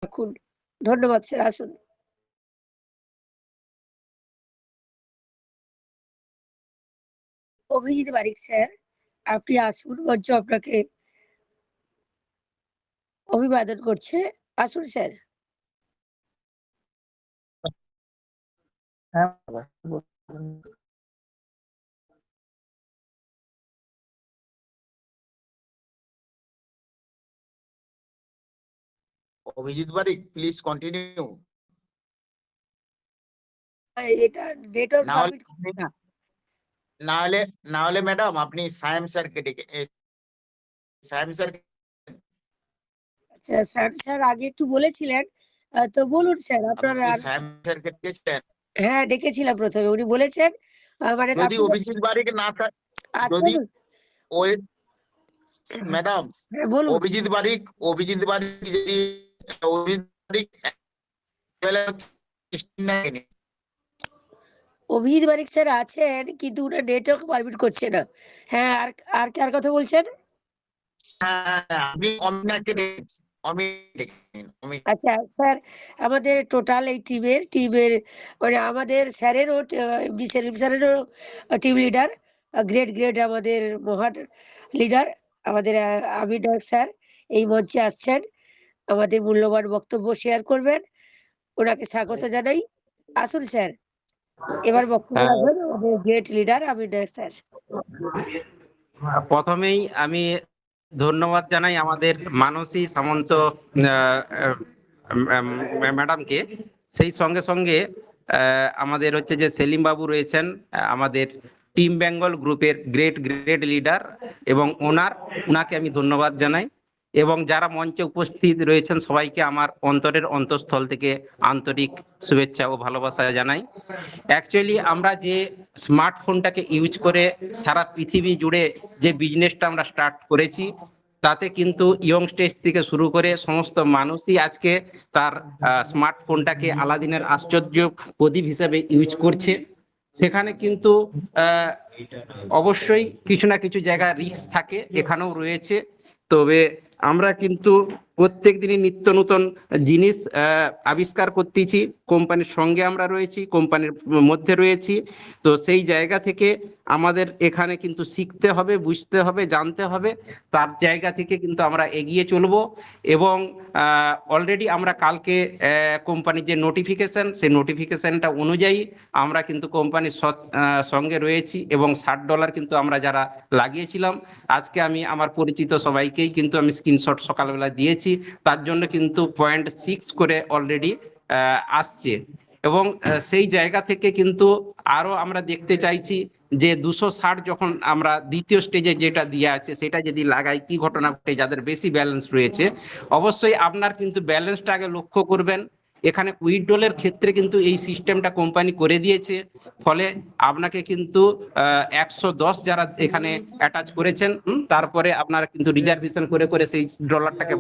রাখুন। ধন্যবাদ স্যার, আসুন। অভিজিৎ বারিক স্যার, আপনি আসুন, মঞ্চ আপনাকে অভিবাদন করছে। আসুন স্যার। হ্যাঁ, অভিজিৎ বারিক, প্লিজ কন্টিনিউ। এটা নেটওয়ার্ক পারমিট করে না। না হলে ম্যাডাম আপনি সায়েম স্যারকে ডেকে সায়েম স্যার। আচ্ছা স্যার, স্যার আগে একটু বলেছিলেন, তো বলুন স্যার আপনার। আপনি সায়েম স্যারকে ডেকেছেন? হ্যাঁ, ডেকেছিলাম প্রথমে, উনি বলেছেন মানে যদি অভিজিৎ বারিক না আচ্ছা যদি ওই ম্যাডাম হ্যাঁ বলুন। অভিজিৎ বারিক যদি অভিজিৎ বারিক অভিজিৎ বারিক স্যার আছেন, কিন্তু উনার নেটওয়ার্ক পারমিট করছে না। হ্যাঁ, আর আর কার কথা বলছেন? আপনি অমিনাকে আচ্ছা স্যার, আমাদের টোটাল এই টিমের মানে আমাদের স্যারেরও এমডি সেলিম স্যারেরও টিম লিডার, গ্রেট আমাদের মহান লিডার আমাদের আমির নায়ক স্যার এই মঞ্চে আসছেন, আমাদের মূল্যবান বক্তব্য শেয়ার করবেন। ওনাকে স্বাগত জানাই। আসুন স্যার, এবার বক্তব্য রাখবেন আমাদের গ্রেট লিডার আমির নায়ক স্যার। প্রথমেই আমি ধন্যবাদ জানাই আমাদের মানসী সামন্ত ম্যাডামকে। সেই সঙ্গে সঙ্গে আমাদের হচ্ছে যে সেলিম বাবু রয়েছেন, আমাদের টিম বেঙ্গল গ্রুপের গ্রেট লিডার, এবং ওনাকে আমি ধন্যবাদ জানাই। এবং যারা মঞ্চে উপস্থিত রয়েছেন সবাইকে আমার অন্তরের অন্তঃস্থল থেকে আন্তরিক শুভেচ্ছা ও ভালোবাসা জানাই। অ্যাকচুয়ালি আমরা যে স্মার্টফোনটাকে ইউজ করে সারা পৃথিবী জুড়ে যে বিজনেসটা আমরা স্টার্ট করেছি, তাতে কিন্তু ইয়ং স্টেজ থেকে শুরু করে সমস্ত মানুষই আজকে তার স্মার্টফোনটাকে আলাদিনের আশ্চর্য প্রদীপ হিসেবে ইউজ করছে। সেখানে কিন্তু অবশ্যই কিছু না কিছু জায়গায় রিস্ক থাকে, এখানেও রয়েছে। তবে আমরা কিন্তু প্রত্যেক দিনই নিত্য নতুন জিনিস আবিষ্কার করতেছি, কোম্পানির সঙ্গে আমরা রয়েছি, কোম্পানির মধ্যে রয়েছি। তো সেই জায়গা থেকে আমাদের এখানে কিন্তু শিখতে হবে, বুঝতে হবে, জানতে হবে, তার জায়গা থেকে কিন্তু আমরা এগিয়ে চলবো। এবং অলরেডি আমরা কালকে কোম্পানির যে নোটিফিকেশন, সেই নোটিফিকেশনটা অনুযায়ী আমরা কিন্তু কোম্পানির সঙ্গে রয়েছি, এবং $60 কিন্তু আমরা যারা লাগিয়েছিলাম, আজকে আমি আমার পরিচিত সবাইকেই কিন্তু আমি স্ক্রিনশট সকালবেলা দিয়েছি, তার জন্য কিন্তু 0.6 করে অলরেডি আসছে। এবং সেই জায়গা থেকে কিন্তু আরো আমরা দেখতে চাইছি যে 260 যখন আমরা দ্বিতীয় স্টেজে যেটা দিয়ে আছে সেটা যদি লাগাই, কি ঘটনা ঘটে যাদের বেশি ব্যালেন্স রয়েছে। অবশ্যই আপনার কিন্তু ব্যালেন্সটা আগে লক্ষ্য করবেন। এখানে উইথড্রলের ক্ষেত্রে কিন্তু এই সিস্টেমটা কোম্পানি করে দিয়েছে, ফলে আপনাকে কিন্তু 110 যারা এখানে অ্যাটাচ করেছেন, তারপরে আপনারা কিন্তু রিজার্ভেশন করে করে সেই ডলারটাকে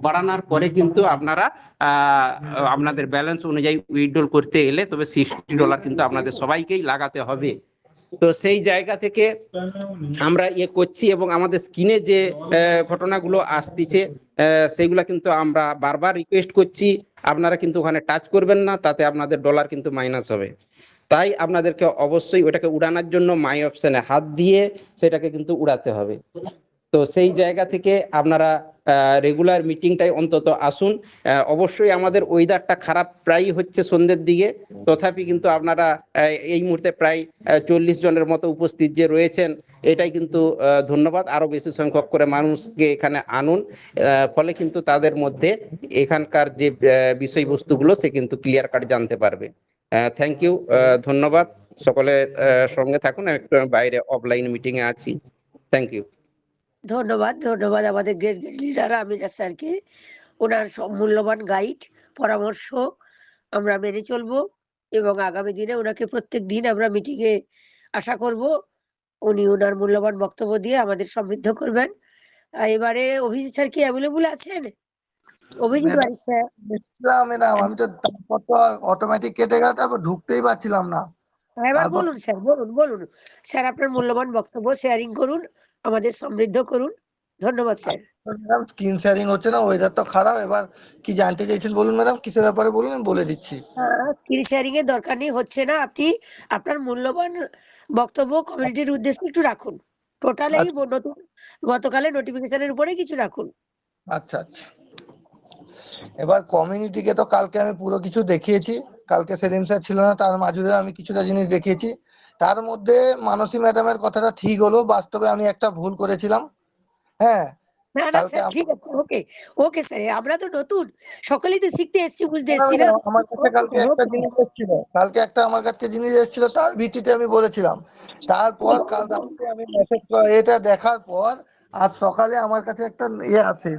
বাড়ানোর পরে কিন্তু আপনারা আপনাদের ব্যালেন্স অনুযায়ী উইথড্রল করতে এলে তবে $60 কিন্তু আপনাদের সবাইকেই লাগাতে হবে। তো সেই জায়গা থেকে আমরা করছি, এবং আমাদের স্ক্রিনে যে ঘটনাগুলো আসতেছে সেইগুলা কিন্তু আমরা বারবার রিকোয়েস্ট করছি, আপনারা কিন্তু ওখানে টাচ করবেন না, তাতে আপনাদের ডলার কিন্তু মাইনাস হবে। তাই আপনাদেরকে অবশ্যই ওটাকে উড়ানোর জন্য মাই অপশনে হাত দিয়ে সেটাকে কিন্তু উড়াতে হবে। তো সেই জায়গা থেকে আপনারা রেগুলার মিটিংটাই অন্তত আসুন। অবশ্যই আমাদের ওয়েদারটা খারাপ প্রায় হচ্ছে সন্ধ্যের দিকে, তথাপি কিন্তু আপনারা এই মুহূর্তে প্রায় 40 জনের মতো উপস্থিত যে রয়েছেন, এটাই কিন্তু ধন্যবাদ। আরো বেশি সংখ্যক করে মানুষকে এখানে আনুন, ফলে কিন্তু তাদের মধ্যে এখানকার যে বিষয়বস্তুগুলো সে কিন্তু ক্লিয়ার কাট জানতে পারবে। থ্যাংক ইউ, ধন্যবাদ। সকলের সঙ্গে থাকুন, একটু বাইরে অফলাইন মিটিং এ আছি। Thank you. ধন্যবাদ আমাদের গ্রেট লিডার আমির স্যারকে। ওনার মূল্যবান গাইড পরামর্শ আমরা মেনে চলবো, এবং আগামী দিনে ওনাকে প্রত্যেক দিন আমরা মিটিং এ আশা করব। উনি ওনার মূল্যবান বক্তব্য দিয়ে আমাদের সমৃদ্ধ করবেন। এবারে অভিজিৎ স্যার কি অ্যাভেলেবল আছেন? অভিজিৎ বারিক স্যার। ম্যাডাম আমি তো তারপর তো অটোমেটিক কেটে গেল, তারপর ঢুকতেই পারছিলাম না। এবার বলুন স্যার, বলুন স্যার, আপনার মূল্যবান বক্তব্য শেয়ারিং করুন, আমাদের সমৃদ্ধ করুন। ধন্যবাদ স্যার। ম্যাডাম স্ক্রিন শেয়ারিং হচ্ছে না, ওয়েদার তো খারাপ। এবার কি জানতে চাইছেন বলুন ম্যাডাম, কিসের ব্যাপারে বলুন, আমি বলে দিচ্ছি। স্ক্রিন শেয়ারিং এর দরকার নেই, হচ্ছে না। আপনি আপনার মূল্যবান বক্তব্য কমিউনিটির উদ্দেশ্যে একটু রাখুন। টোটাল এই নতুন গতকালের নোটিফিকেশনের উপরে কিছু রাখুন। আচ্ছা আচ্ছা, এবার কমিউনিটিকে তো কালকে আমি পুরো কিছু দেখিয়েছি। কালকে সেলিম স্যার ছিল না, তার মাঝে আমি কিছুটা জিনিস দেখিয়েছি। তার মধ্যে মানসী ম্যাডামের কথাটা ঠিক হলো, বাস্তবে আমি একটা ভুল করেছিলাম। হ্যাঁ, না না কালকে স্যার, ঠিক আছে, ওকে ওকে স্যার, আমরা তো নতুন, সকলেই তো শিখতে এসেছি, বুঝতে এসেছি না। আমার কাছে কালকে একটা জিনিস এসেছিল, আমার কাছে জিনিস এসেছিল, তার ভিত্তিতে আমি বলেছিলাম। তারপর কাল রাত্রে আমি মেসেজ এটা দেখার পর আজ সকালে আমার কাছে একটা আসে,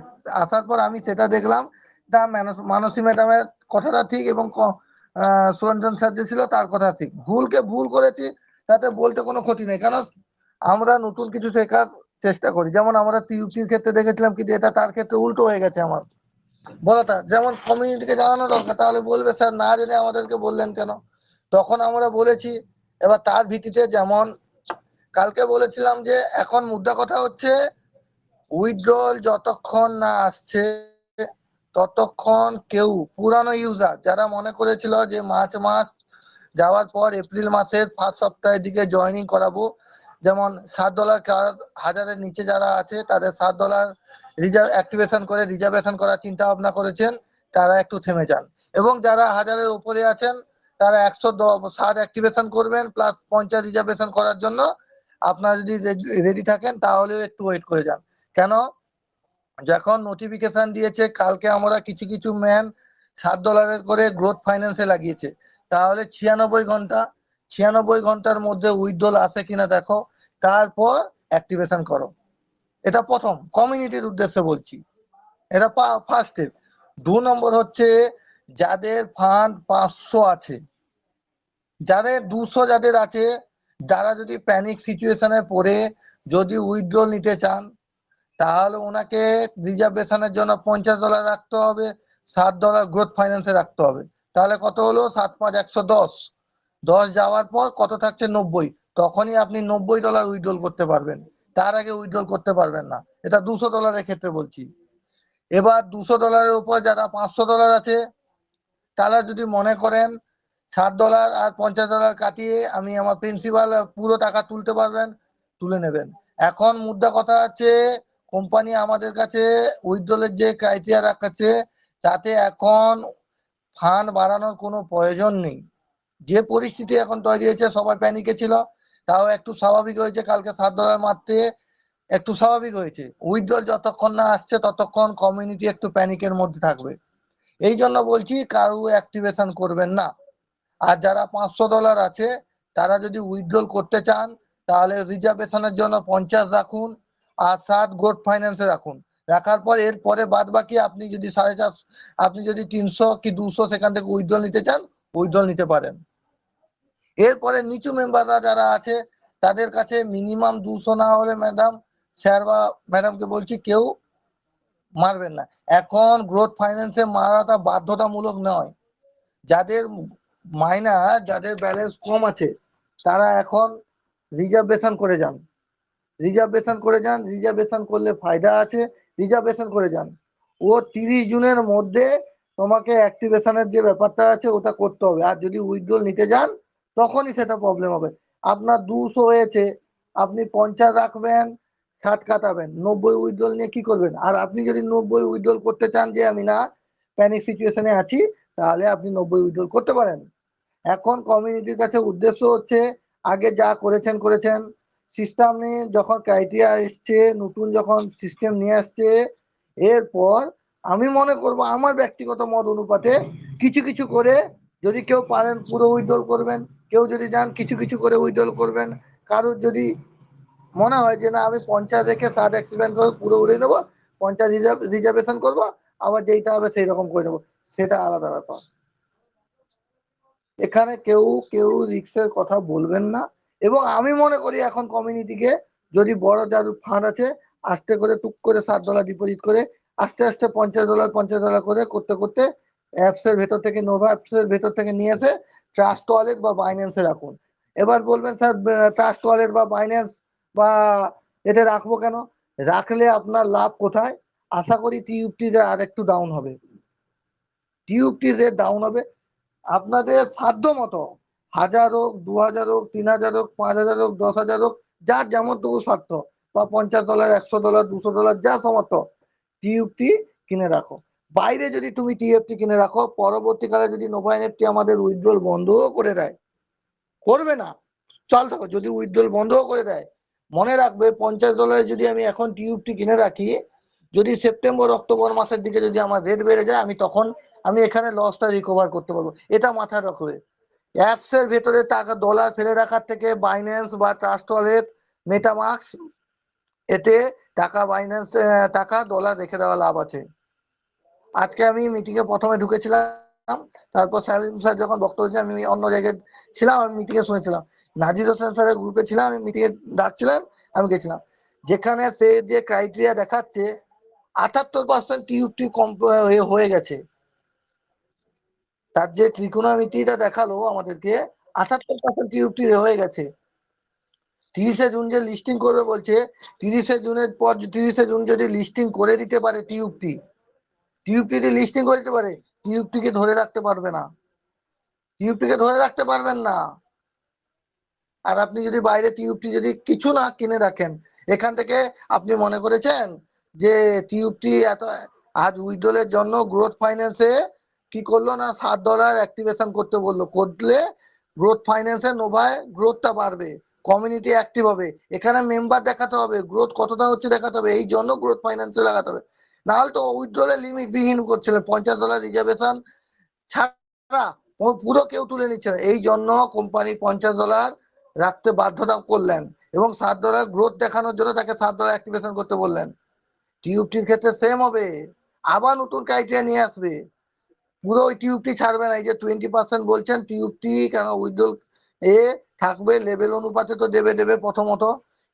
আসার পর আমি সেটা দেখলাম। তা মানসী ম্যাডামের কথাটা ঠিক এবং সুরঞ্জন স্যার যে ছিল তার কথা ঠিক। ভুলকে ভুল করেছি, তাতে বলতে কোনো ক্ষতি নেই, কারণ আমরা নতুন কিছু শেখার চেষ্টা করি। যেমন আমরা টিউপির ক্ষেত্রে দেখেছিলাম, কিন্তু এটা তার ক্ষেত্রে উল্টো হয়ে গেছে। আমার বলাটা যেমন কমিউনিটিকে জানানো দরকার, তাহলে বলবে স্যার না জেনে আমাদেরকে বললেন কেন, তখন আমরা বলেছি। এবার তার ভিত্তিতে যেমন কালকে বলেছিলাম যে এখন মুদ্রা কথা হচ্ছে উইথড্রল যতক্ষণ না আসছে ততক্ষণ কেউ পুরানো ইউজার যারা মনে করেছিল যে মার্চ মাস যাওয়ার পর এপ্রিল মাসের ফার্স্ট সপ্তাহের দিকে জয়েনিং করাবো, যেমন $7 হাজারের নিচে যারা আছে তাদের $7 রিজার্ভ অ্যাক্টিভেশন করে রিজার্ভেশন করার চিন্তা ভাবনা করেছেন, তারা একটু থেমে যান। এবং যারা হাজারের উপরে আছেন তারা 160 অ্যাক্টিভেশন করবেন, প্লাস 50 রিজার্ভেশন করার জন্য আপনারা যদি রেডি থাকেন তাহলে একটু ওয়েট করে যান। কেন, যখন নোটিফিকেশন দিয়েছে কালকে আমরা কিছু কিছু ম্যান $7 করে গ্রোথ ফাইন্যান্সে লাগিয়েছে, তাহলে 96 ঘন্টার মধ্যে উইথড্রল আসে কিনা দেখো, তারপর অ্যাক্টিভেশন করো। এটা প্রথম কমিউনিটির উদ্দেশ্যে বলছি, এটা ফার্স্ট স্টেপ। 2 নম্বর হচ্ছে যাদের ফান্ড 500 আছে, যাদের 200 যাদের আছে, যারা যদি প্যানিক সিচুয়েশনে পড়ে যদি উইথড্রল নিতে চান, তাহলে ওনাকে রিজার্ভেশনের জন্য $50 রাখতে হবে, $7 গ্রোথ ফাইন্যান্সে রাখতে হবে। তাহলে কত হলো, 7 5 110, 10 যাওয়ার পর কত থাকছে, 90। তখনই আপনি $90 উইথড্রল করতে পারবেন, তার আগে উইথড্রল করতে পারবেন না। এটা $200 ক্ষেত্রে বলছি। এবার $200 উপর যারা $500 আছে, তারা যদি মনে করেন $7 আর $50 কাটিয়ে আমি আমার প্রিন্সিপাল পুরো টাকা তুলতে পারবেন, তুলে নেবেন। এখন মুদ্রা কথা আছে, কোম্পানি আমাদের কাছে উইথড্রলের যে ক্রাইটেরিয়া রাখাচ্ছে তাতে এখন ফান্ড বাড়ানোর কোনো প্রয়োজন নেই। যে পরিস্থিতি এখন তৈরি হয়েছে, সবাই প্যানিকে ছিল, তাও একটু স্বাভাবিক হয়েছে। কালকে $7 মারতে একটু স্বাভাবিক হয়েছে। উইথড্রল যতক্ষণ না আসছে ততক্ষণ কমিউনিটি একটু প্যানিকের মধ্যে থাকবে। এই জন্য বলছি কারো অ্যাক্টিভেশন করবেন না। আর যারা $500 আছে তারা যদি উইথড্রল করতে চান তাহলে রিজার্ভেশনের জন্য 50 রাখুন আর 7 গ্রোথ ফাইন্যান্সে রাখুন। রাখার পর এর পরে বাদ বাকি আপনি যদি 450, আপনি যদি 300 কি 200 সেখান থেকে উইথড্রল নিতে চান, উইথড্রল নিতে পারেন। এরপরে নিচু মেম্বাররা যারা আছে তাদের কাছে মিনিমাম 200 না হলে ম্যাডাম, স্যার বা ম্যাডামকে বলছি, কেউ মারবেন না। এখন গ্রোথ ফাইন্যান্সে মারাটা বাধ্যতামূলক নয়। যাদের মাইনাস, যাদের ব্যালেন্স কম আছে, তারা এখন রিজার্ভেশন করে যান। রিজার্ভেশন করলে ফায়দা আছে, রিজার্ভেশন করে যান। ও 30 জুনের মধ্যে তোমাকে অ্যাক্টিভেশনের যে ব্যাপারটা আছে ওটা করতে হবে। আর যদি উইথড্রল নিতে যান তখনই সেটা প্রবলেম হবে। আপনার 200 হয়েছে, আপনি 50 রাখবেন, 60 কাটাবেন, 90 উইথড্রল নিয়ে কি করবেন? আর আপনি যদি 90 উইথড্রল করতে চান যে আমি না প্যানিক সিচুয়েশনে আছি, তাহলে আপনি 90 উইথড্রল করতে পারেন। এখন কমিউনিটির কাছে উদ্দেশ্য হচ্ছে আগে যা করেছেন, সিস্টেম নিয়ে যখন ক্রাইটেরিয়া এসছে, নতুন যখন সিস্টেম নিয়ে আসছে, এরপর আমি মনে করব আমার ব্যক্তিগত মত অনুপাতে কিছু কিছু করে, যদি কেউ পারেন পুরো উইথড্রল করবেন, কেউ যদি যান কিছু কিছু করে উইথড্রল করবেন। কারোর যদি মনে হয় যে না আমি 50 রেখে 60 অ্যাক্টিভেশন করে পুরো উড়ে নেবো, 50 রিজার্ভেশন করবো, আবার যেইটা হবে সেই রকম করে নেবো, সেটা আলাদা ব্যাপার। এখানে কেউ কেউ রিস্কের কথা বলবেন না। এবং আমি মনে করি এখন কমিউনিটিকে যদি বড় যার ফান্ড আছে, আস্তে করে টুক করে $7 ডিপোজিট করে আস্তে আস্তে $50 করে করতে করতে অ্যাপসের ভেতর থেকে, নোভা অ্যাপসের ভেতর থেকে নিয়ে এসে ট্রাস্ট ওয়ালেট বা বাইন্যান্সে রাখুন। এবার বলবেন স্যার ট্রাস্ট ওয়ালেট বা বাইন্যান্স বা এটা রাখবো কেন? রাখলে আপনার লাভ কোথায়? আশা করি টিউবটির আর একটু ডাউন হবে, টিউবটির রেট ডাউন হবে। আপনাদের সাধ্য মতো 1000 হোক, 2000 হোক, 3000 হোক, 5000 হোক, 10,000 হোক, যার যেমন তবু সাধ্য, বা $50, $100, $200, যা সমর্থ, টিউবটি কিনে রাখো। বাইরে যদি তুমি টিএফটি কিনে রাখো, পরবর্তীকালে যদি নোভা এনএফটি আমাদের উইথড্রল বন্ধও করে দেয়, করবে না, চল থাকো, যদি উইথড্রল বন্ধও করে দেয়, মনে রাখবে $50 যদি আমি এখন টিউবটি কিনে রাখি, যদি সেপ্টেম্বর অক্টোবর মাসের দিকে যদি আমার রেট বেড়ে যায়, আমি এখানে লসটা রিকভার করতে পারবো। এটা মাথায় রাখবে। অ্যাপসের ভেতরে টাকা ডলার ফেলে রাখার থেকে বাইন্যান্স বা ট্রাস্ট ওয়ালেট, মেটামাস্ক, এতে টাকা বাইন্যান্স টাকা ডলার রেখে দেওয়া লাভ আছে। আজকে আমি মিটিং এ প্রথমে ঢুকেছিলাম, তারপর সালিম স্যার যখন বক্তব্য দিয়েছেন, আমি অন্য জায়গায় ছিলাম, আমি মিটিং এ শুনেছিলাম। নাজির হোসেন স্যারের গ্রুপে ছিলাম, আমি মিটিং এ ডাকছিলাম, আমি গেছিলাম। যেখানে সে যে ক্রাইটেরিয়া দেখাচ্ছে 78% টিউবটি হয়ে গেছে, তার যে ত্রিকোণমিতিটা দেখালো আমাদেরকে 78% টিউবটি হয়ে গেছে। 30শে জুন যে লিস্টিং করবে বলছে, 30শে জুনের পর 30শে জুন যদি লিস্টিং করে দিতে পারে টিউবটি যদি লিস্টিং করে দিতে পারে, টিউবটিকে ধরে রাখতে পারবে না, টিউবটিকে ধরে রাখতে পারবেন না। আর আপনি যদি বাইরে টিউবটি যদি কিছু না কিনে রাখেন, এখান থেকে আপনি মনে করেছেন যে টিউবটি এত, আজ উইথড্রলের জন্য গ্রোথ ফাইন্যান্সে কি করলো না, $7 অ্যাক্টিভেশন করতে বললো, করলে গ্রোথ ফাইন্যান্সে নোভায় গ্রোথটা বাড়বে, কমিউনিটি অ্যাক্টিভ হবে, এখানে মেম্বার দেখাতে হবে, গ্রোথ কতটা হচ্ছে দেখাতে হবে, এই জন্য গ্রোথ ফাইন্যান্সে লাগাতে হবে। নাহলে তো উইথড্রলের লিমিট বিহীন করছিলেন, $50 রিজার্ভেশন ছাড়া পুরো কেউ তুলে নিচ্ছে না। এই জন্য কোম্পানি $50 রাখতে বাধ্যতা করলেন, এবং $7 গ্রোথ দেখানোর জন্য তাকে $7 অ্যাক্টিভেশন করতে বললেন। টিউবটির ক্ষেত্রে সেম হবে, আবার নতুন ক্রাইটেরিয়া নিয়ে আসবে, পুরো ওই টিউবটি ছাড়বে না। এই যে 20% বলছেন টিউবটি কেন উইথড্রল এ থাকবে, লেভেল অনুপাতে তো দেবে প্রথমত,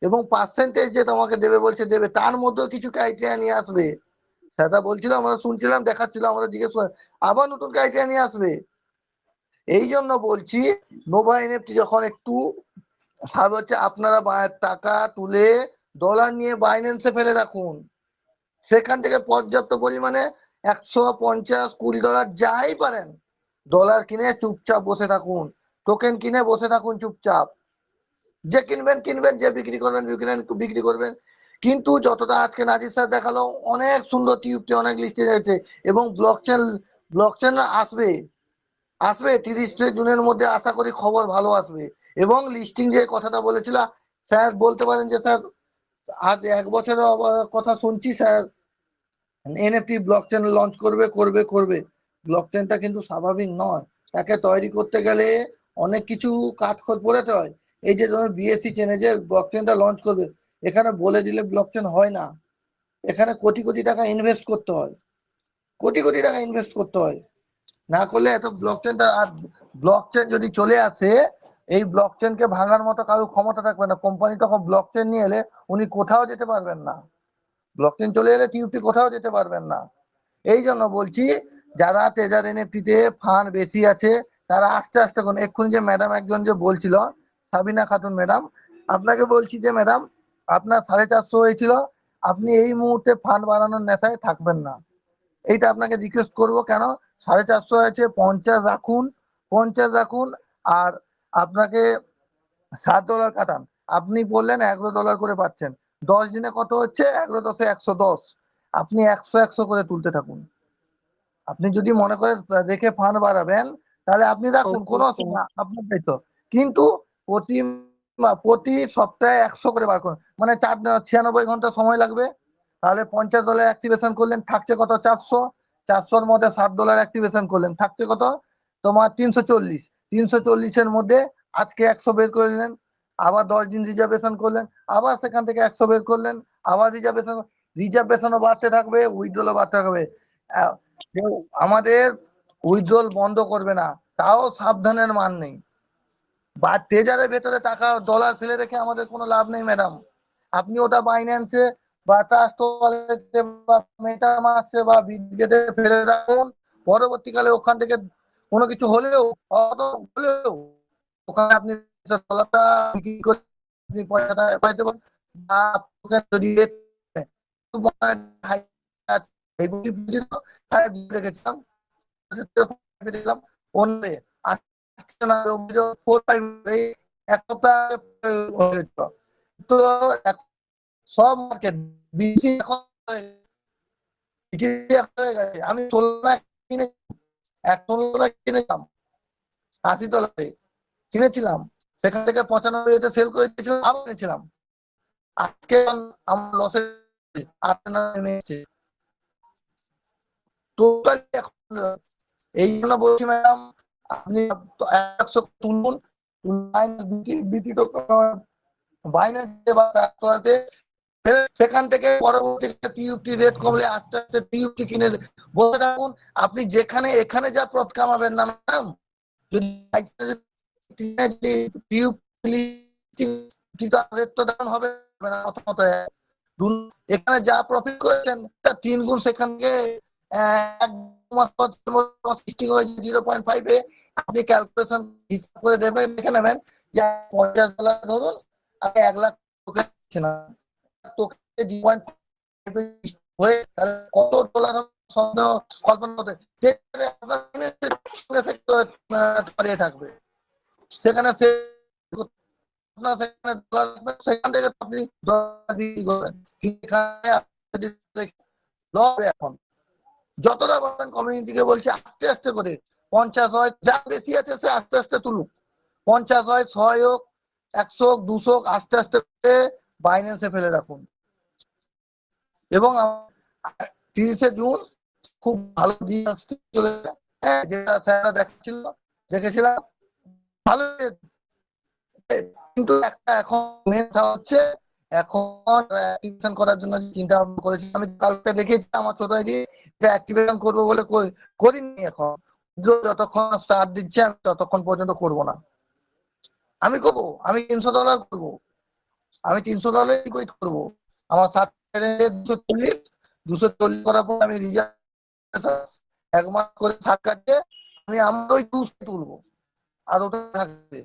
এবং পার্সেন্টেজ যে তোমাকে দেবে বলছে দেবে, তার মধ্যেও কিছু ক্রাইটেরিয়া নিয়ে আসবে। সেটা বলছিল, আমরা শুনছিলাম, দেখাচ্ছিল, আমরা জিজ্ঞেস করে আবার নতুন ক্রাইটেরিয়া নিয়ে আসবে। এই জন্য বলছি, নোভা এনএফটি যখন একটু সাব হচ্ছে, আপনারা টাকা তুলে ডলার নিয়ে বাইন্যান্সে ফেলে রাখুন, সেখান থেকে পর্যাপ্ত পরিমাণে $150-20 যাই পারেন ডলার কিনে চুপচাপ বসে থাকুন, টোকেন কিনে বসে থাকুন চুপচাপ, যে কিনবেন, যে বিক্রি বিক্রি করবেন। কিন্তু যতটা আজকে নাজির স্যার দেখালো, অনেক সুন্দর টিউবটি অনেক লিস্টে রয়েছে, এবং ব্লকচেন আসবে 30শে জুনের মধ্যে, আশা করি খবর ভালো আসবে। এবং লিস্টিং যে কথাটা বলেছিল, স্যার বলতে পারেন যে স্যার আজ 1 বছরের কথা শুনছি, স্যার এনএফটি ব্লকচেন লঞ্চ করবে। ব্লকচেনটা কিন্তু স্বাভাবিক নয়, তাকে তৈরি করতে গেলে অনেক কিছু কাঠখড় পোড়াতে হয়। এই যে ধরুন বিএসসি চেনে যে ব্লকচেনটা লঞ্চ করবে, এখানে বলে দিলে ব্লকচেন হয় না, এখানে কোটি কোটি টাকা ইনভেস্ট করতে হয়, না করলে এত ব্লকচেনটা। আর ব্লকচেন যদি চলে আসে, এই ব্লকচেনকে ভাঙার মতো কারো ক্ষমতা থাকবে না। কোম্পানি তখন ব্লকচেন নিয়ে এলে উনি কোথাও যেতে পারবেন না, ব্লকচেন চলে এলে টিউবটি কোথাও যেতে পারবেন না। এই জন্য বলছি, যারা ট্রেজার এনএফটিতে ফান্ড বেশি আছে, তারা আস্তে আস্তে করুন। এক্ষুনি যে ম্যাডাম একজন যে বলছিল, সাবিনা খাতুন ম্যাডাম, আপনাকে বলছি যে ম্যাডাম, আপনার 450 হয়েছিল, আপনি এই মুহূর্তে ফান্ড বাড়ানোর নেশায় থাকবেন না, এইটা আপনাকে রিকোয়েস্ট করবো। কেন 450 আছে, 50 রাখুন, আর আপনাকে $7 কাটান। আপনি বললেন $11 করে পাচ্ছেন, 10 দিনে কত হচ্ছে, 11 × 10 = 110, আপনি 100 করে তুলতে থাকুন। আপনি যদি মনে করেন রেখে ফান্ড বাড়াবেন, তাহলে আপনি রাখুন, কোনো অসুবিধা, আপনার দায়িত্ব। কিন্তু প্রতি সপ্তাহে 100 করে বার করুন, মানে 96 ঘন্টা সময় লাগবে। তাহলে $50 অ্যাক্টিভেশন করলেন, থাকছে কত, 400, 400-র মধ্যে $7 অ্যাক্টিভেশন করলেন, থাকছে কত তোমার 340, 340-এর মধ্যে আজকে 100 বের করে নিলেন, আবার 10 দিন রিজার্ভেশন করলেন, আবার সেখান থেকে 100 বের করলেন, আবার রিজার্ভেশনও বাড়তে থাকবে, উইথড্রলও বাড়তে থাকবে। কেউ আমাদের উইথড্রল বন্ধ করবে না, তাও সাবধানের মান নেই। বা ট্রেজারের ভেতরে টাকা ডলার ফেলে রেখে আমাদের কোনো লাভ নেই ম্যাডাম। আপনি ওটা বাইন্যান্সে বা ট্রাস্ট ওয়ালেটে বা মেটামাস্কে বা বিটগেটে ফেলে রাখুন, পরবর্তীকালে ওখান থেকে কোনো কিছু হলেও ওখানে আপনি ডলারটা বিক্রি করে আপনি পয়সাটা পাইতে পারেন, বা রেখেছিলাম দেখলাম অন্যে আসছে না, অভিযোগ 4-5 এক সপ্তাহ হয়েছিল। তো এখন সব মার্কেট বিসি এখন আমি 16 কিনে 16 কিনেছিলাম, 80 কিনেছিলাম, সেখান থেকে 95 সেল করে দিয়েছিলাম, আবার কিনেছিলাম। আজকে আমার লসে নেমে এসেছে টোটালি। এখন এই জন্য বলছি ম্যাডাম, আপনি 100 তুলুন, সেখান থেকে পরবর্তীতে টিউবটি রেট কমলে আস্তে আস্তে টিউবটি কিনে বসে থাকুন। আপনি যেখানে এখানে যা প্রফিট কামাবেন না ম্যাডাম, যদি টিউব হবে না, এখানে যা প্রফিট করেছেন তার 3 গুণ সেখান থেকে 0.5 আপনি ক্যালকুলেশন হিসাব করে দেবেন, দেখে নেবেন যে $50 ধরুন, আপনি 1 লাখ না হয়ে কত ডলার স্বপ্ন কল্পনা করতে থাকবে, সেখানে সেখান থেকে আপনি এখন যতটা বলেন কমিউনিটিকে বলছি আস্তে আস্তে করে 50 হয়, যা বেশি আছে সে আস্তে আস্তে তুলুক, 50 হয়, 100 হোক, 100 হোক, 200 হোক, আস্তে আস্তে করে বাইন্যান্সে ফেলে রাখুন। এবং 30শে জুন খুব ভালো দিন আসতে চলেছে, যেটা স্যাররা দেখেছিলাম ভালো, কিন্তু একটা এখন মেনটা হচ্ছে এখন অ্যাক্টিভেশন করার জন্য চিন্তা ভাবনা করেছি। আমি কালকে দেখেছি আমার ছোট ভাই এটা অ্যাক্টিভেশন করবো বলে করিনি। এখন যতক্ষণ স্টার্ট দিচ্ছে আমি ততক্ষণ পর্যন্ত করব না। আমি করবো, আমি $300 করবো, আমি $300 কুইট করবো। আমার 240 করার পর আমি রিজার্ভ 1 মাস করে কাটে আমি আমার ওই তুলবো, আর ওটা থাকবে।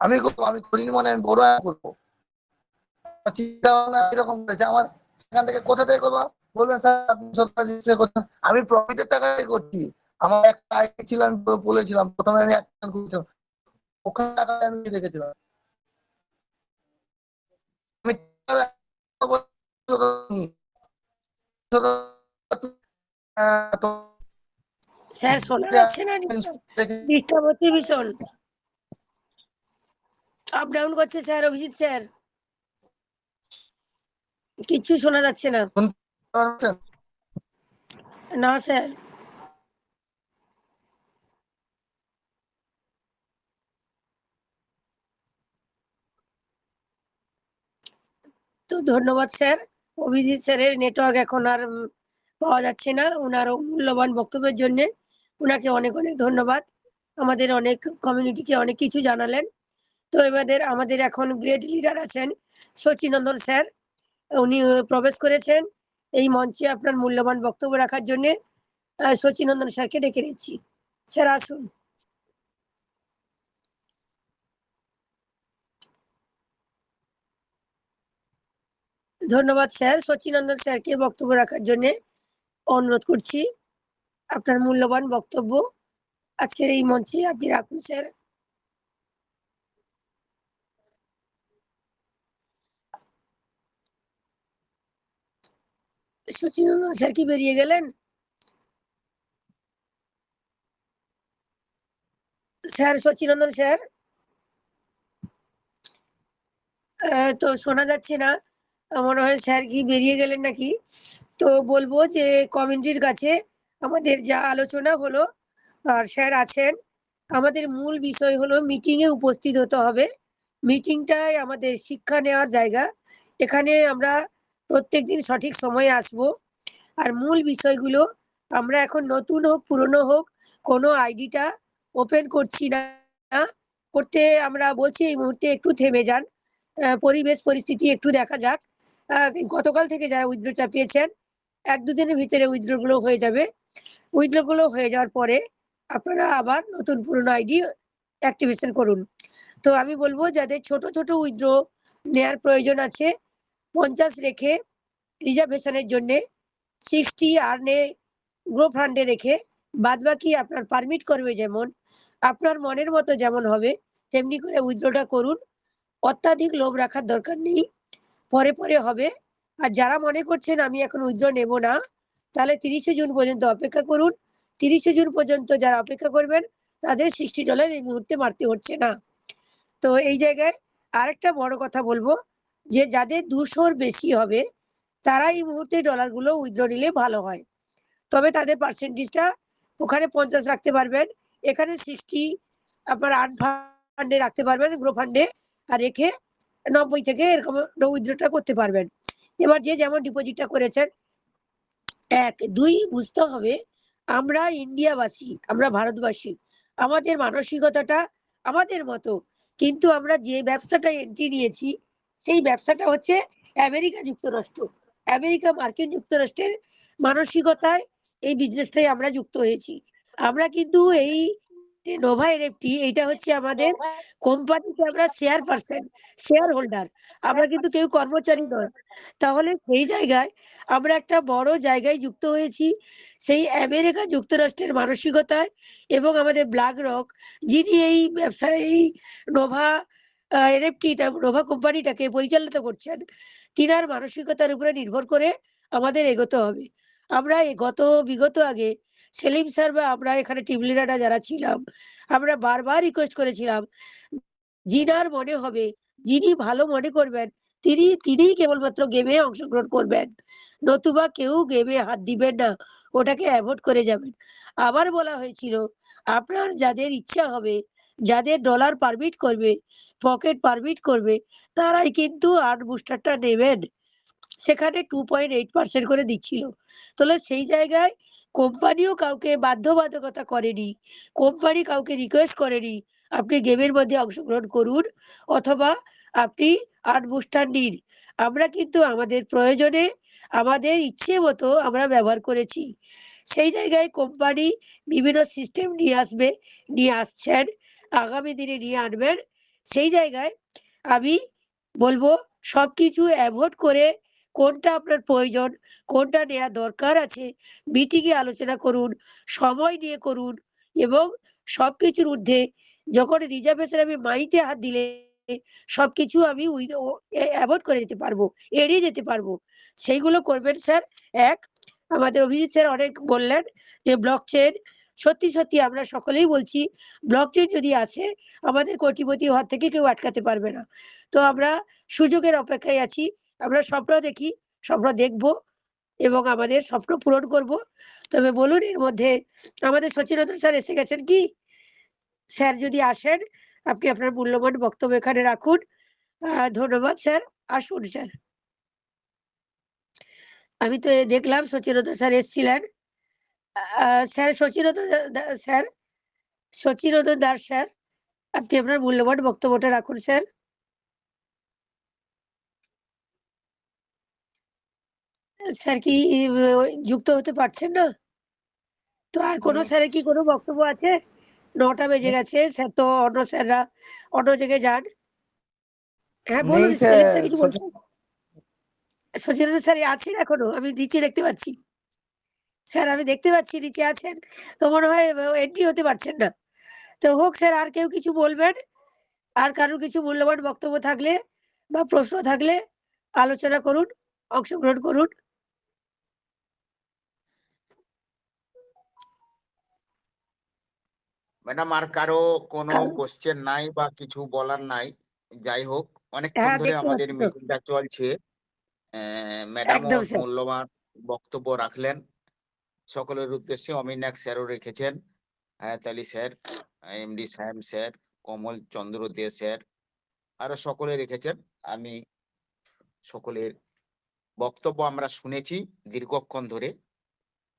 আমি করবো, আমি করিনি মানে আমি বড় করবো, চিন্তা ভাবনা এরকম করেছে আমার। সেখান থেকে কোথা থেকে করবো বলবেন স্যার, আপনি সরকার করছেন, আমি প্রফিটের টাকায় করছি। আমার একটা আইডি ছিল, আমি বলেছিলাম প্রথমে আমি অ্যাকাউন্ট করেছিলাম, ওখানে টাকা আমি রেখেছিলাম। স্যার শোনা যাচ্ছে না, ডিস্টার্ব হচ্ছে ভীষণ, আপ ডাউন করছে স্যার। অভিজিৎ স্যার কিচ্ছু শোনা যাচ্ছে না। না স্যার। তো ধন্যবাদ স্যার। অভিজিৎ স্যারের নেটওয়ার্ক এখন আর পাওয়া যাচ্ছে না, ওনারও মূল্যবান বক্তব্যের জন্য ওনাকে অনেক অনেক ধন্যবাদ। আমাদের অনেক কমিউনিটিকে অনেক কিছু জানালেন। তো আমাদের এখন গ্রেট লিডার আছেন শচীনন্দন স্যার, উনি প্রবেশ করেছেন এই মঞ্চে আপনার মূল্যবান বক্তব্য রাখার জন্য। শচীনন্দন স্যারকে ডেকে নিচ্ছি, স্যার আসুন। ধন্যবাদ স্যার। শচীনন্দন স্যারকে বক্তব্য রাখার জন্য অনুরোধ করছি। আপনার মূল্যবান বক্তব্য আজকের এই মঞ্চে আপনি রাখুন স্যার। শচীনন্দন স্যার কি বেরিয়ে গেলেন? স্যার শচীনন্দন স্যার তো শোনা যাচ্ছে না, মনে হয় স্যার কি বেরিয়ে গেলেন নাকি। তো বলবো যে কমিউনিটির কাছে আমাদের যা আলোচনা হলো, আর স্যার আছেন, আমাদের মূল বিষয় হলো মিটিং এ উপস্থিত হতে হবে। মিটিংটাই আমাদের শিক্ষা নেওয়ার জায়গা, এখানে আমরা প্রত্যেকদিন সঠিক সময়ে আসব। আর মূল বিষয়গুলো আমরা এখন নতুন হোক পুরনো হোক কোনো আইডিটা ওপেন করছি না, করতে আমরা বলছি এই মুহূর্তে একটু থেমে যান, পরিবেশ পরিস্থিতি একটু দেখা যাক। গতকাল থেকে যারা উইথড্র চাপিয়েছেন 1-2 দিনের ভিতরে উইথড্র গুলো হয়ে যাবে। উইথড্র গুলো হয়ে যাওয়ার পরে আপনারা আবার নতুন পুরনো আইডি অ্যাক্টিভেশন করুন। তো আমি বলবো যাদের ছোট ছোট উইথড্র নেওয়ার প্রয়োজন আছে 50 রেখে রিজার্ভেশনের জন্য 60 আর্নে গ্রো ফান্ডে রেখে বাদ বাকি আপনার পারমিট করবে যেমন, আপনার মনের মতো যেমন হবে তেমনি করে উইথড্রটা করুন। অত্যাধিক লোভ রাখার দরকার নেই, পরে পরে হবে। আর যারা মনে করছেন আমি এখন উইথড্র নেব না, তাহলে 30শে জুন পর্যন্ত অপেক্ষা করুন। 30শে জুন পর্যন্ত যারা অপেক্ষা করবেন তাদের $60 এই মুহূর্তে মারতে হচ্ছে না। তো এই জায়গায় আরেকটা বড় কথা বলবো, যে যাদের 200-র বেশি হবে তারা এই মুহূর্তে ডলারগুলো উইথড্র নিলে ভালো হয়। তবে তাদের পার্সেন্টেজটা ওখানে 50 রাখতে পারবেন, এখানে 60 আপনার আর্ন ফান্ডে রাখতে পারবেন, গ্রো ফান্ডে, আর রেখে 90 থেকে এরকম উইথড্রটা করতে পারবেন। এবার যে যেমন ডিপোজিটটা করেছেন, 1 2 বুঝতে হবে আমরা ইন্ডিয়াবাসী, আমরা ভারতবাসী, আমাদের মানসিকতাটা আমাদের মতো, কিন্তু আমরা যে ব্যবসাটা এন্ট্রি নিয়েছি সেই ব্যবসাটা হচ্ছে আমেরিকা যুক্তরাষ্ট্র, আমেরিকা মার্কিন যুক্তরাষ্ট্রের মানসিকতায় এই বিজনেসটাই আমরা যুক্ত হয়েছি। আমরা কিন্তু এই নোভা এনএফটি এটা হচ্ছে আমাদের কোম্পানিতে আমরা শেয়ার পার্সন, শেয়ার হোল্ডার, আমরা কিন্তু কেউ কর্মচারী নয়। তাহলে সেই জায়গায় আমরা একটা বড় জায়গায় যুক্ত হয়েছি সেই আমেরিকা যুক্তরাষ্ট্রের মানসিকতায়। এবং আমাদের ব্ল্যাক রক যিনি এই ব্যবসা, এই নোভা এনএফটিটা, নোভা কোম্পানিটাকে পরিচালিত করছেন, তিনার মানসিকতার উপরে নির্ভর করে আমাদের এগোতে হবে। আমরা বিগত আগে সেলিম স্যার বা আমরা এখানে টিম লিডাররা যারা ছিলাম, আমরা বারবার রিকোয়েস্ট করেছিলাম, যিনার মনে হবে, যিনি ভালো মনে করবেন তিনিই কেবলমাত্র গেমে অংশগ্রহণ করবেন, নতুবা কেউ গেমে হাত দিবেন না, ওটাকে অ্যাভয়েড করে যাবেন। আবার বলা হয়েছিল আপনার যাদের ইচ্ছা হবে, যাদের ডলার পারমিট করবে, পকেট পারমিট করবে, তারাই কিন্তু আর্ন বুস্টারটা নেবেন। সেখানে 2.8% করে দিচ্ছিল। তাহলে সেই জায়গায় কোম্পানিও কাউকে বাধ্যবাধকতা করেনি, কোম্পানি কাউকে রিকোয়েস্ট করেনি আপনি গেমের মধ্যে অংশগ্রহণ করুন অথবা আপনি আর্ন বুস্টার নিন। আমরা কিন্তু আমাদের প্রয়োজনে আমাদের ইচ্ছে মতো আমরা ব্যবহার করেছি। সেই জায়গায় কোম্পানি বিভিন্ন সিস্টেম নিয়ে আসছেন, আগামী দিনে নিয়ে আনবেন। সেই জায়গায় আমি বলবো সবকিছু অ্যাভয়েড করে কোনটা আপনার প্রয়োজন, কোনটা নেওয়া দরকার আছে, মিটিংয়ে আলোচনা করুন, সময় নিয়ে করুন। এবং সবকিছুর ঊর্ধ্বে যখন রিজার্ভেশন আমি মাইতে হাত দিলে সবকিছু আমি অ্যাভয়েড করে যেতে পারবো, এড়িয়ে যেতে পারবো, সেইগুলো করবেন স্যার। এক, আমাদের অভিজিৎ স্যার অনেক বললেন যে ব্লক চেইন, সত্যি সত্যি আমরা সকলেই বলছি ব্লক চেইন যদি আসে আমাদের কোটিপতি হওয়ার থেকে কেউ আটকাতে পারবে না। তো আমরা সুযোগের অপেক্ষায় আছি, আমরা স্বপ্ন দেখি, স্বপ্ন দেখব এবং আমাদের স্বপ্ন পূরণ করব। তবে বলুন, এর মধ্যে আমাদের সচিনদন স্যার এসে গেছেন কি? স্যার যদি আসেন আপনি আপনার মূল্যবান বক্তব্য এখানে রাখুন। ধন্যবাদ স্যার, আসুন স্যার। আমি তো দেখলাম সচিনদন স্যার এসেছিলেন। স্যার সচিনদন দাস স্যার, আপনি আপনার মূল্যবান বক্তব্যটা রাখুন স্যার। স্যার কি যুক্ত হতে পারছেন না? তো আর কোনো স্যারের কি কোনো বক্তব্য আছে? 9টা বেজে গেছে, স্যার তো অন্য স্যাররা অন্য জায়গায় যান। হ্যাঁ নেই বলুন, সেলিম স্যার কিছু বলছেন? সচিনদন স্যার আছেন এখনো? আমি নিচে দেখতে পাচ্ছি। স্যার আমি দেখতে পাচ্ছি নিচে আছেন, তো মনে হয় এন্ট্রি হতে পারছেন না। তো হোক স্যার, আর কেউ কিছু বলবেন? আর কারোর কিছু মূল্যবান বক্তব্য থাকলে বা প্রশ্ন থাকলে আলোচনা করুন, অংশগ্রহণ করুন। ম্যাডাম আর কারো কোনো কারণ কোশ্চেন নাই বা কিছু বলার নাই? যাই হোক, অনেকক্ষণ হ্যাঁ ধরে দেখতে আমাদের পাচ্ছি তো, মিটিংটা চলছে। ম্যাডামও একদম স্যার। মূল্যবান বক্তব্য রাখলেন সকলের উদ্দেশ্যে। অমিনাক স্যারও রেখেছেন, হায়াত আলী স্যার, এমডি সাহেব স্যার, কমল চন্দ্র দে স্যার, আরো সকলে রেখেছেন। আমি সকলের বক্তব্য আমরা শুনেছি দীর্ঘক্ষণ ধরে।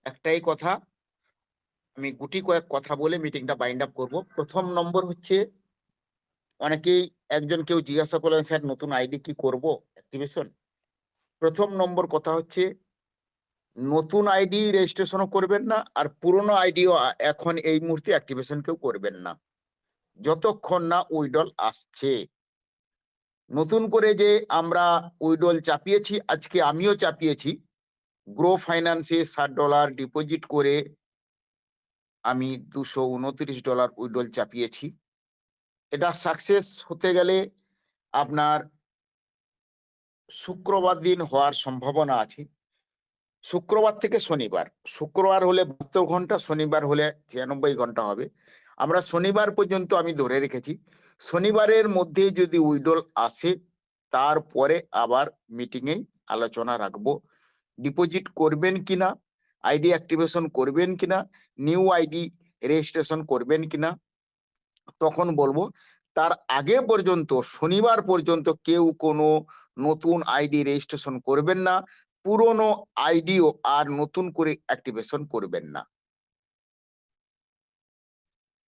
একটাই কথা, আমি গুটি কয়েক কথা বলে মিটিংটা বাইন্ড আপ করবো। প্রথম নম্বর হচ্ছে, অনেকেই কেউ জিজ্ঞাসা করলেন স্যার নতুন আইডি কি করব অ্যাক্টিভেশন। প্রথম নম্বর কথা হচ্ছে, নতুন আইডি রেজিস্ট্রেশনও করবেন না, আর পুরনো আইডিও এখন এই মুহূর্তে অ্যাক্টিভেশন কেউ করবেন না যতক্ষণ না উইডল আসছে। নতুন করে যে আমরা উইড্রল চাপিয়েছি, আজকে আমিও চাপিয়েছি, গ্রো ফাইন্যান্সে $60 ডিপোজিট করে আমি $229 উইড্রল চাপিয়েছি। এটা সাকসেস হতে গেলে আপনার শুক্রবার দিন হওয়ার সম্ভাবনা আছে। শুক্রবার থেকে শনিবার, শুক্রবার হলে 72 ঘন্টা, শনিবার হলে 96 ঘন্টা হবে। আমরা শনিবার পর্যন্ত আমি ধরে রেখেছি। শনিবারের মধ্যে যদি উইড্রল আসে, তারপরে আবার মিটিংয়ে আলোচনা রাখবো, ডিপোজিট করবেন কিনা, আইডি অ্যাক্টিভেশন করবেন কিনা, নিউ আইডি রেজিস্ট্রেশন করবেন কিনা, তখন বলবো। তার আগে পর্যন্ত, শনিবার পর্যন্ত কেউ কোনো নতুন আইডি রেজিস্ট্রেশন করবেন না, পুরনো আইডিও আর নতুন করে অ্যাক্টিভেশন করবেন না।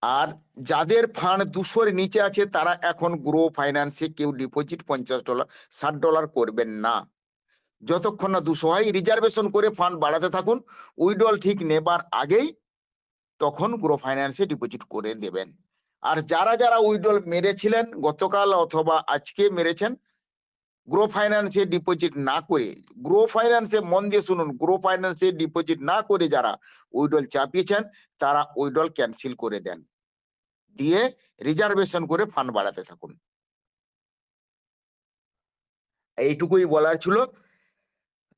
আর যাদের ফান্ড 200-এর নিচে আছে তারা এখন গ্রো ফাইন্যান্সে কেউ ডিপোজিট $50, $60 করবেন না। যতক্ষণ না 200 হয়, রিজার্ভেশন করে ফান্ড বাড়াতে থাকুন। উইড্রল ঠিক নেবার আগেই তখন গ্রো ফাইন্যান্সে ডিপোজিট করে দেবেন। আর যারা যারা উইড্রল মেরেছিলেন গতকাল অথবা আজকে মেরেছেন, গ্রো ফাইন্যান্সে ডিপোজিট না করে, গ্রো ফাইন্যান্সে মন দিয়ে শুনুন, গ্রো ফাইন্যান্সে ডিপোজিট না করে যারা উইড্রল চাপিয়েছেন তারা উইড্রল ক্যান্সেল করে দেন, দিয়ে রিজার্ভেশন করে ফান্ড বাড়াতে থাকুন। এইটুকুই বলার ছিল,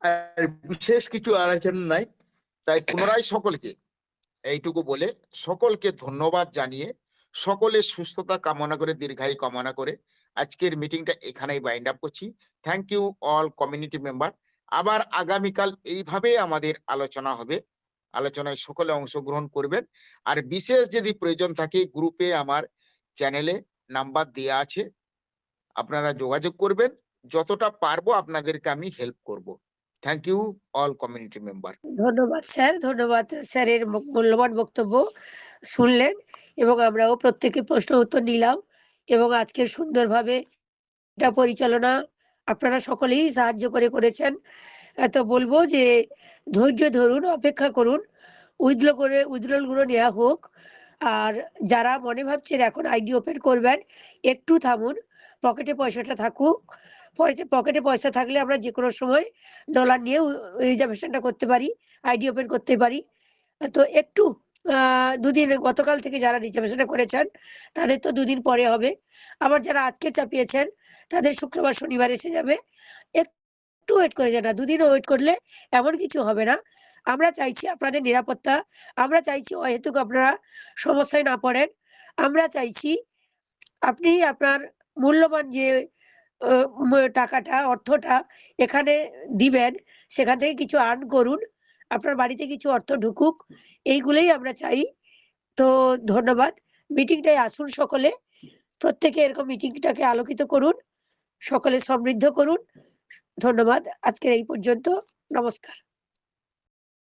আর বিশেষ কিছু আলোচনা নাই। তাই পুনরায় সকলকে এইটুকু বলে সকলকে ধন্যবাদ জানিয়ে, সকলের সুস্থতা কামনা করে, দীর্ঘায়ু কামনা করে আজকের মিটিংটা এখানেই বাইন্ড আপ করছি। Thank you all community member. আবার আগামীকাল এইভাবে আমাদের আলোচনা হবে, আলোচনায় সকলে অংশগ্রহণ করবেন। আর বিশেষ যদি প্রয়োজন থাকে, গ্রুপে আমার চ্যানেলে নাম্বার দেয়া আছে, আপনারা যোগাযোগ করবেন, যতটা পারবো আপনাদেরকে আমি হেল্প করব। Thank you all community member. ধন্যবাদ স্যার, ধন্যবাদ স্যারের মূল্যবান বক্তব্য শুনলেন এবং আমরাও প্রত্যেকে প্রশ্ন উত্তর নিলাম এবং আজকের সুন্দরভাবে এটা পরিচালনা আপনারা সকলেই সাহায্য করেছেন। তো বলবো যে ধৈর্য ধরুন, অপেক্ষা করুন, উইথড্রল গুলো নেওয়া হোক। আর যারা মনে ভাবছেন এখন আইডি ওপেন করবেন, একটু থামুন, পকেটে পয়সাটা থাকুক। পকেটে পয়সা থাকলে আমরা যে কোনো সময় ডলার নিয়ে রিজার্ভেশনটা করতে পারি, আইডি ওপেন করতে পারি। তো একটু দুদিন, গতকাল থেকে যারা রিজার্ভেশনটা করেছেন তাদের তো দুদিন পরে হবে, আবার যারা আজকে চাপিয়েছেন তাদের শুক্রবার শনিবার এসে যাবে। একটু ওয়েট করে যান, দুদিনও ওয়েট করলে এমন কিছু হবে না। আমরা চাইছি আপনাদের নিরাপত্তা, আমরা চাইছি অহেতুক আপনারা সমস্যায় না পড়েন। আমরা চাইছি আপনি আপনার মূল্যবান যে টাকাটা, অর্থটা এখানে দিবেন, সেখান থেকে কিছু আর্ন করুন, আপনার বাড়িতে কিছু অর্থ ঢুকুক, এইগুলোই আমরা চাই। তো ধন্যবাদ। মিটিংটায় আসুন সকলে, প্রত্যেকে এরকম মিটিংটাকে আলোকিত করুন, সকলে সমৃদ্ধ করুন। ধন্যবাদ। আজকের এই পর্যন্ত। নমস্কার।